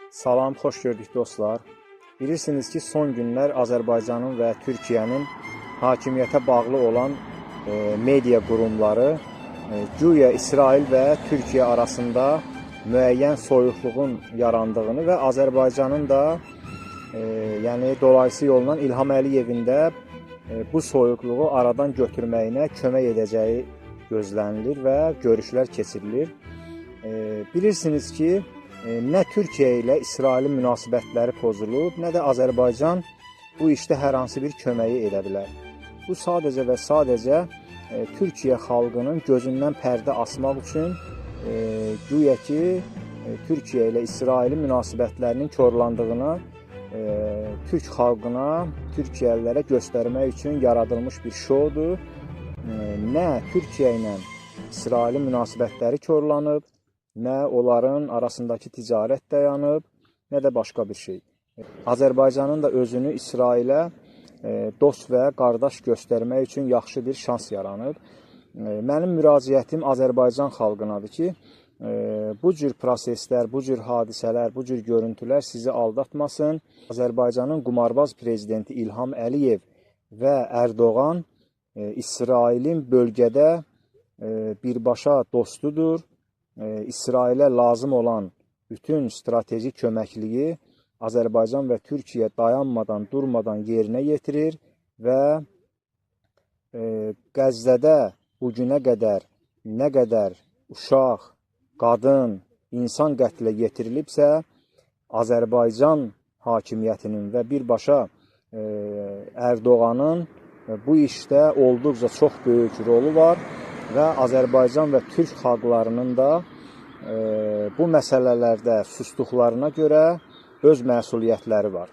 Salam, xoş gördük dostlar. Bilirsiniz ki, son günlər Azərbaycanın və Türkiyənin hakimiyyətə bağlı olan media qurumları güya İsrail və Türkiyə arasında müəyyən soyuqluğun yarandığını və Azərbaycanın da yəni dolayısı yolla İlham Əliyevin də bu soyuqluğu aradan götürməyinə kömək edəcəyi gözlənilir və görüşlər keçirilir. Bilirsiniz ki, nə Türkiyə ilə İsrailin münasibətləri pozulub, nə də Azərbaycan bu işdə hər hansı bir köməyi edə bilər. Bu sadəcə və sadəcə Türkiyə xalqının gözündən pərdə asmaq üçün güya ki, Türkiyə ilə İsrailin münasibətlərinin korlandığını Türk xalqına, Türkiyəlilərə göstərmək üçün yaradılmış bir şoudur. Nə Türkiyə ilə İsrailin münasibətləri korlanıb, nə onların arasındakı ticarət dayanıb, nə də başqa bir şey. Azərbaycanın da özünü İsrailə dost və qardaş göstərmək üçün yaxşı bir şans yaranıb. Mənim müraciətim Azərbaycan xalqınadır ki, bu cür proseslər, bu cür hadisələr, bu cür görüntülər sizi aldatmasın. Azərbaycanın qumarbaz prezidenti İlham Əliyev və Ərdoğan İsrailin bölgədə birbaşa dostudur. İsrailə lazım olan bütün strateji köməkliyi Azərbaycan və Türkiyə dayanmadan, durmadan yerinə yetirir və Qəzzədə bugünə qədər nə qədər uşaq, qadın, insan qətlə yetirilibsə, Azərbaycan hakimiyyətinin və birbaşa Ərdoğanın bu işdə olduqca çox böyük rolu var və Azərbaycan və Türk xalqlarının da bu məsələlərdə susduqlarına görə öz məsuliyyətləri var.